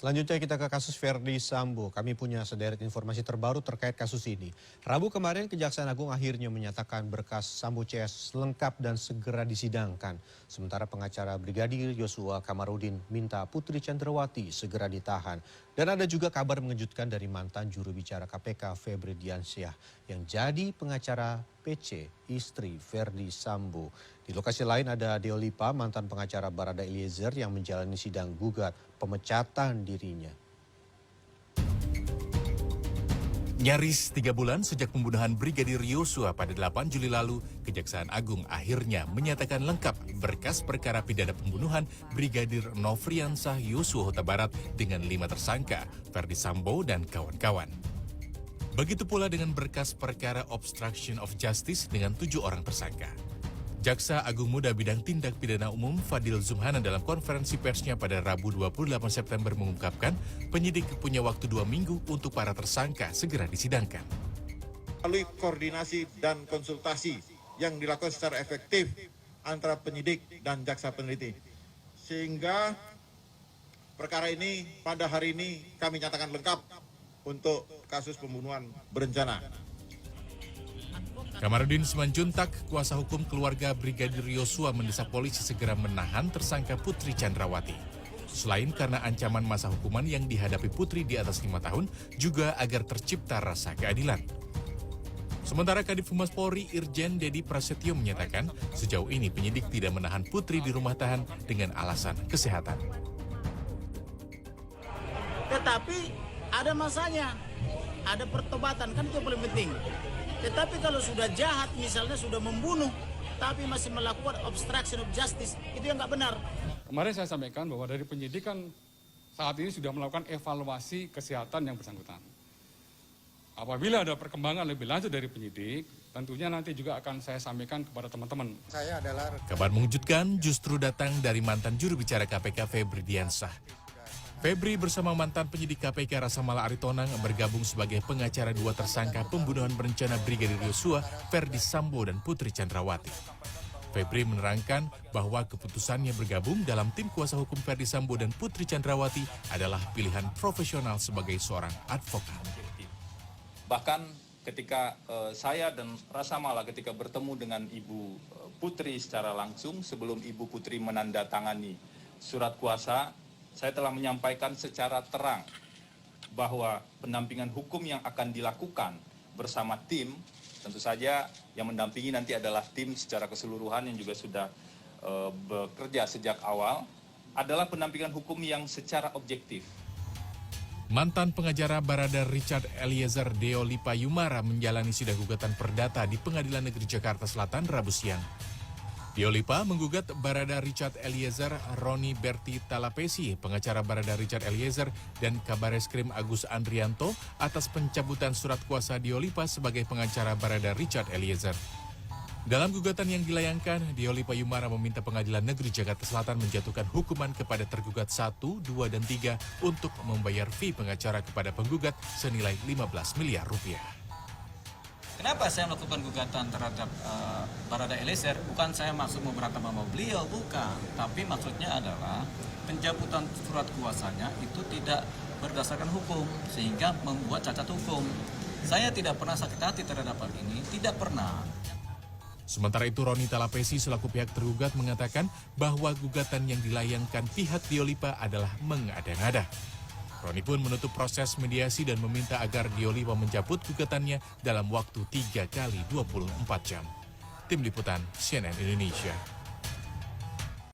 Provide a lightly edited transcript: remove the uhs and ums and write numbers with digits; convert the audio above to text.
Selanjutnya kita ke kasus Verdi Sambo. Kami punya sederet informasi terbaru terkait kasus ini. Rabu kemarin Kejaksaan Agung akhirnya menyatakan berkas Sambo CS lengkap dan segera disidangkan. Sementara pengacara Brigadir Yosua Kamarudin minta Putri Chandrawati segera ditahan. Dan ada juga kabar mengejutkan dari mantan juru bicara KPK Febri Diansyah yang jadi pengacara PC istri Verdi Sambo. Di lokasi lain ada Deo Lipa, mantan pengacara Barada Eliezer yang menjalani sidang gugat pemecatan dirinya. Nyaris 3 bulan sejak pembunuhan Brigadir Yosua pada 8 Juli lalu, Kejaksaan Agung akhirnya menyatakan lengkap berkas perkara pidana pembunuhan Brigadir Nofriansah Yosua Huta Barat dengan 5 tersangka, Verdi Sambo dan kawan-kawan. Begitu pula dengan berkas perkara obstruction of justice dengan 7 orang tersangka. Jaksa Agung Muda Bidang Tindak Pidana Umum Fadil Zumhana dalam konferensi persnya pada Rabu 28 September mengungkapkan penyidik punya waktu 2 minggu untuk para tersangka segera disidangkan. Melalui koordinasi dan konsultasi yang dilakukan secara efektif antara penyidik dan jaksa peneliti. Sehingga perkara ini pada hari ini kami nyatakan lengkap untuk kasus pembunuhan berencana. Kamarudin Simanjuntak, kuasa hukum keluarga Brigadir Yosua mendesak polisi segera menahan tersangka Putri Chandrawati. Selain karena ancaman masa hukuman yang dihadapi Putri di atas 5 tahun, juga agar tercipta rasa keadilan. Sementara Kadif Humas Polri Irjen Dedi Prasetyo menyatakan sejauh ini penyidik tidak menahan Putri di rumah tahan dengan alasan kesehatan. Tetapi ada masanya, ada pertobatan, kan itu yang paling penting. Tetapi kalau sudah jahat, misalnya sudah membunuh, tapi masih melakukan obstruction of justice, itu yang nggak benar. Kemarin saya sampaikan bahwa dari penyidikan saat ini sudah melakukan evaluasi kesehatan yang bersangkutan. Apabila ada perkembangan lebih lanjut dari penyidik, tentunya nanti juga akan saya sampaikan kepada teman-teman. Kabar mengejutkan justru datang dari mantan juru bicara KPK Febri Diansyah. Febri bersama mantan penyidik KPK Rasamala Aritonang bergabung sebagai pengacara 2 tersangka pembunuhan berencana Brigadir Yosua, Verdi Sambo dan Putri Chandrawati. Febri menerangkan bahwa keputusannya bergabung dalam tim kuasa hukum Verdi Sambo dan Putri Chandrawati adalah pilihan profesional sebagai seorang advokat. Bahkan ketika saya dan Rasamala ketika bertemu dengan Ibu Putri secara langsung sebelum Ibu Putri menandatangani surat kuasa, saya telah menyampaikan secara terang bahwa pendampingan hukum yang akan dilakukan bersama tim, tentu saja yang mendampingi nanti adalah tim secara keseluruhan yang juga sudah bekerja sejak awal, adalah pendampingan hukum yang secara objektif. Mantan pengacara Barada Richard Eliezer Deo Lipa Yumara menjalani sidang gugatan perdata di Pengadilan Negeri Jakarta Selatan Rabu siang. Deo Lipa menggugat Barada Richard Eliezer, Roni Berti Talapesi, pengacara Barada Richard Eliezer, dan Kabareskrim Agus Andrianto atas pencabutan surat kuasa Deo Lipa sebagai pengacara Barada Richard Eliezer. Dalam gugatan yang dilayangkan, Deo Lipa Yumara meminta Pengadilan Negeri Jakarta Selatan menjatuhkan hukuman kepada tergugat 1, 2, dan 3 untuk membayar fee pengacara kepada penggugat senilai 15 miliar rupiah. Kenapa saya melakukan gugatan terhadap Barada Eliezer? Bukan saya maksud memberatkan sama beliau, bukan. Tapi maksudnya adalah pencabutan surat kuasanya itu tidak berdasarkan hukum, sehingga membuat cacat hukum. Saya tidak pernah sakit hati terhadap hal ini, tidak pernah. Sementara itu Roni Talapesi selaku pihak tergugat mengatakan bahwa gugatan yang dilayangkan pihak Deo Lipa adalah mengada-ngada. Roni pun menutup proses mediasi dan meminta agar Deo Lipa mencabut gugatannya dalam waktu 3 kali 24 jam. Tim Liputan CNN Indonesia.